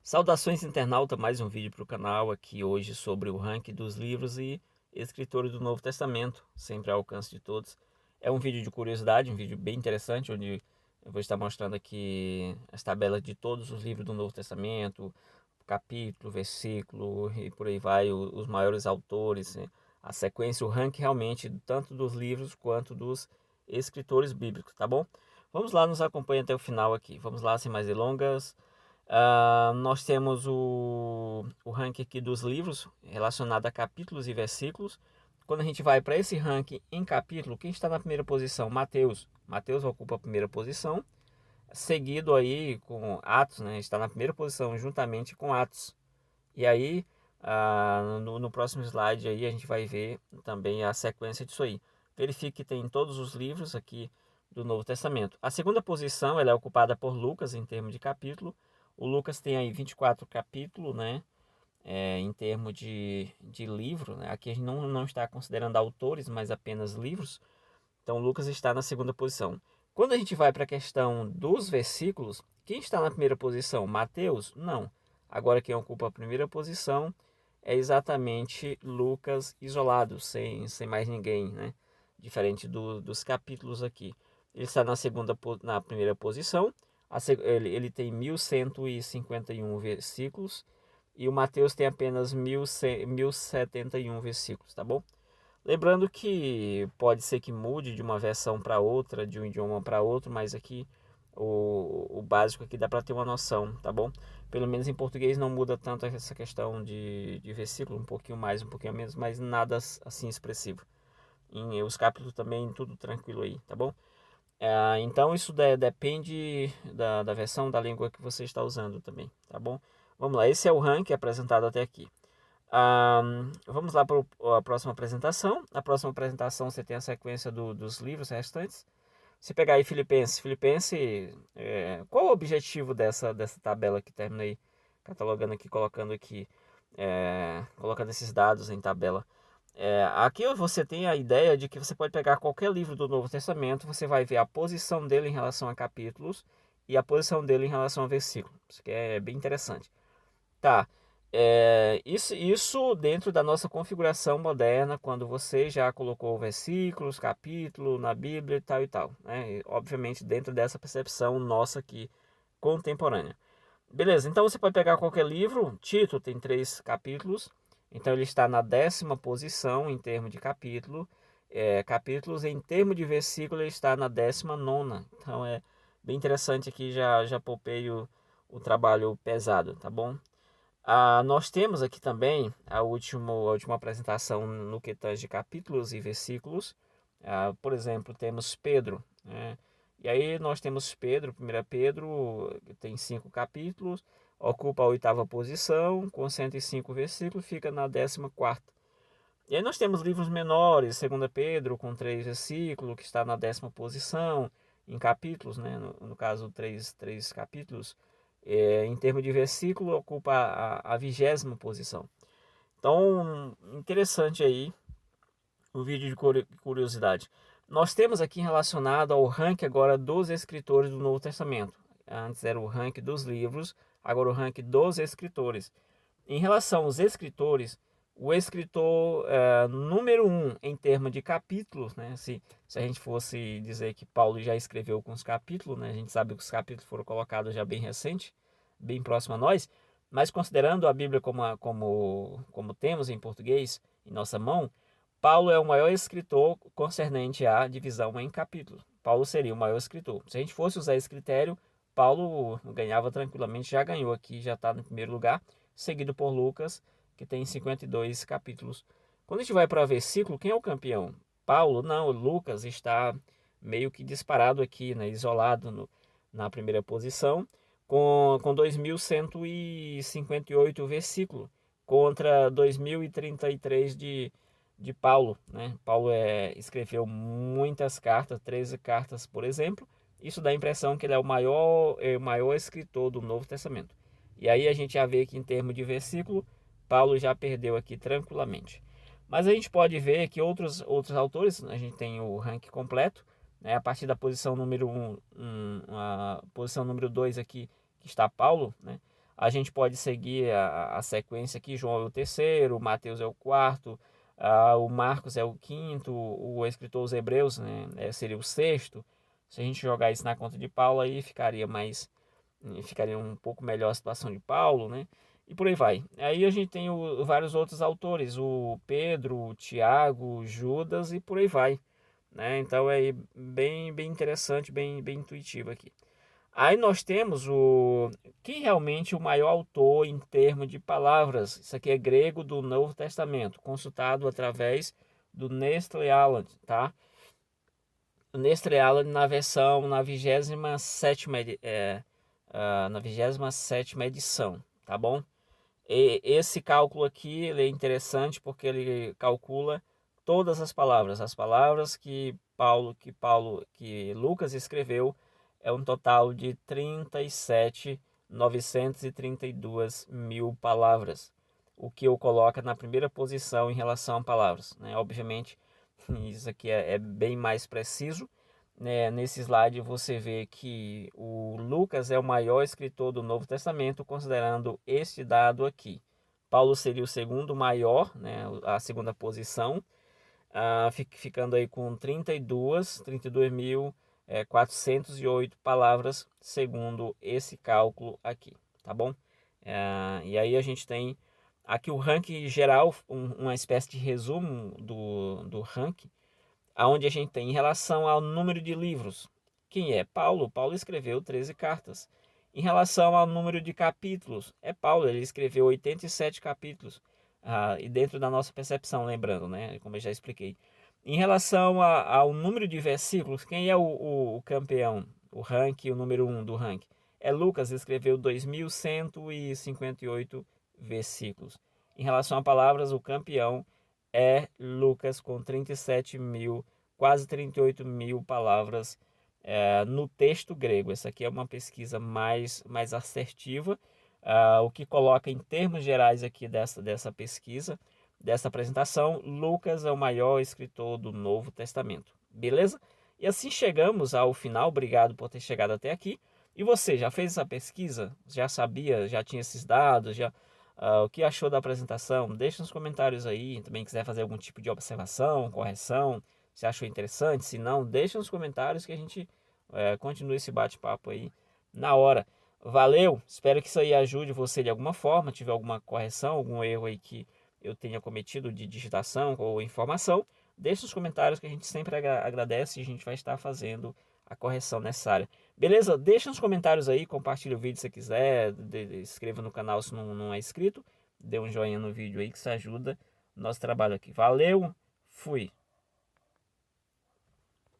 Saudações, internauta, mais um vídeo para o canal aqui hoje sobre o ranking dos livros e escritores do Novo Testamento, sempre ao alcance de todos. É um vídeo de curiosidade, um vídeo bem interessante, onde eu vou estar mostrando aqui as tabelas de todos os livros do Novo Testamento, capítulo, versículo e por aí vai, os maiores autores, né? A sequência, o ranking realmente tanto dos livros quanto dos escritores bíblicos, tá bom? Vamos lá, nos acompanha até o final aqui. Vamos lá, sem mais delongas. Nós temos o ranking aqui dos livros relacionado a capítulos e versículos. Quando a gente vai para esse ranking em capítulo, quem está na primeira posição? Mateus. Mateus ocupa a primeira posição, seguido aí com Atos, né? Está na primeira posição juntamente com Atos. E aí, no próximo slide aí a gente vai ver também a sequência disso aí. Verifique que tem todos os livros aqui do Novo Testamento. A segunda posição ela é ocupada por Lucas em termos de capítulo. O Lucas tem aí 24 capítulos, né? Em termos de livro, né? Aqui a gente não está considerando autores, mas apenas livros. Então Lucas está na segunda posição. Quando a gente vai para a questão dos versículos, quem está na primeira posição? Mateus? Não. Agora quem ocupa a primeira posição é exatamente Lucas isolado, sem mais ninguém, né? Diferente dos capítulos aqui. Ele está na primeira posição, ele tem 1151 versículos e o Mateus tem apenas 1071 versículos, tá bom? Lembrando que pode ser que mude de uma versão para outra, de um idioma para outro, mas aqui o básico aqui dá para ter uma noção, tá bom? Pelo menos em português não muda tanto essa questão de versículo, um pouquinho mais, um pouquinho menos, mas nada assim expressivo. Os capítulos também, tudo tranquilo aí, tá bom? Então isso depende da versão da língua que você está usando também, tá bom? Vamos lá, esse é o ranking apresentado até aqui. Vamos lá para a próxima apresentação. Na próxima apresentação você tem a sequência dos livros restantes. Se pegar aí Filipenses, qual o objetivo dessa tabela que terminei catalogando aqui, colocando esses dados em tabela? Aqui você tem a ideia de que você pode pegar qualquer livro do Novo Testamento, você vai ver a posição dele em relação a capítulos e a posição dele em relação a versículos. Isso que é bem interessante. Tá. Isso dentro da nossa configuração moderna, quando você já colocou versículos, capítulo na Bíblia e tal, né? E, obviamente dentro dessa percepção nossa aqui contemporânea. Beleza, então você pode pegar qualquer livro. Tito tem 3 capítulos, então ele está na 10ª posição em termos de capítulo. Capítulos em termos de versículo ele está na 19ª. Então é bem interessante aqui, já poupei o trabalho pesado, tá bom? Nós temos aqui também a última apresentação no que tange de capítulos e versículos. Por exemplo, temos Pedro, né? E aí nós temos Pedro, 1 Pedro, que tem 5 capítulos, ocupa a 8ª posição, com 105 versículos, fica na 14ª. E aí nós temos livros menores, 2 Pedro, com 3 versículos, que está na 10ª posição, em capítulos, né? No caso, três capítulos. Em termos de versículo, ocupa a 20ª posição. Então, interessante aí o vídeo de curiosidade. Nós temos aqui relacionado ao ranking agora dos escritores do Novo Testamento. Antes era o ranking dos livros, agora o ranking dos escritores. Em relação aos escritores, o escritor número 1 em termos de capítulos, né? Se a gente fosse dizer que Paulo já escreveu com os capítulos, né? A gente sabe que os capítulos foram colocados já bem recente, bem próximo a nós, mas considerando a Bíblia como temos em português, em nossa mão, Paulo é o maior escritor concernente à divisão em capítulos. Paulo seria o maior escritor. Se a gente fosse usar esse critério, Paulo ganhava tranquilamente, já ganhou aqui, já está no primeiro lugar, seguido por Lucas, que tem 52 capítulos. Quando a gente vai para o versículo, quem é o campeão? Paulo? Não, Lucas está meio que disparado aqui, né, isolado na primeira posição, com 2.158 versículos, contra 2.033 de Paulo, né? Paulo escreveu muitas cartas, 13 cartas, por exemplo. Isso dá a impressão que ele é o maior escritor do Novo Testamento. E aí a gente já vê que em termos de versículo, Paulo já perdeu aqui tranquilamente. Mas a gente pode ver que outros autores, a gente tem o ranking completo, né? A partir da posição número 1, a posição número 2 aqui, que está Paulo, né? A gente pode seguir a sequência aqui, João é o terceiro, Mateus é o quarto, o Marcos é o quinto, o escritor dos Hebreus, né, seria o sexto. Se a gente jogar isso na conta de Paulo, aí ficaria um pouco melhor a situação de Paulo, né? E por aí vai. Aí a gente tem vários outros autores, o Pedro, o Tiago, Judas e por aí vai, né? Então é bem interessante, bem intuitivo aqui. Aí nós temos quem realmente é o maior autor em termos de palavras. Isso aqui é grego do Novo Testamento, consultado através do Nestle Aland, tá? O Nestle Aland na 27ª, na 27ª edição, tá bom? E esse cálculo aqui ele é interessante porque ele calcula todas as palavras que Lucas escreveu é um total de 37.932 mil palavras, o que o coloca na primeira posição em relação a palavras, né? Obviamente, isso aqui é bem mais preciso, né? Nesse slide você vê que o Lucas é o maior escritor do Novo Testamento, considerando este dado aqui. Paulo seria o segundo maior, né? A segunda posição, ficando aí com 32.408 palavras, segundo esse cálculo aqui, tá bom? E aí a gente tem aqui o ranking geral, uma espécie de resumo do ranking, aonde a gente tem em relação ao número de livros. Quem é Paulo? Paulo escreveu 13 cartas. Em relação ao número de capítulos, é Paulo, ele escreveu 87 capítulos. E dentro da nossa percepção, lembrando, né? Como eu já expliquei. Em relação ao número de versículos, quem é o campeão, o ranking, o número 1 do ranking? É Lucas, escreveu 2.158 versículos. Em relação a palavras, o campeão é Lucas com 37 mil, quase 38 mil palavras no texto grego. Essa aqui é uma pesquisa mais assertiva, o que coloca em termos gerais aqui dessa pesquisa, dessa apresentação, Lucas é o maior escritor do Novo Testamento. Beleza? E assim chegamos ao final. Obrigado por ter chegado até aqui. E você, já fez essa pesquisa? Já sabia? Já tinha esses dados? O que achou da apresentação? Deixa nos comentários aí. Também quiser fazer algum tipo de observação, correção, se achou interessante. Se não, deixa nos comentários que a gente continue esse bate-papo aí na hora. Valeu! Espero que isso aí ajude você de alguma forma. Tiver alguma correção, algum erro aí que eu tenha cometido de digitação ou informação, deixe nos comentários que a gente sempre agradece e a gente vai estar fazendo a correção necessária. Beleza? Deixa nos comentários aí, compartilha o vídeo se quiser, inscreva no canal se não é inscrito, dê um joinha no vídeo aí que isso ajuda o nosso trabalho aqui. Valeu, fui!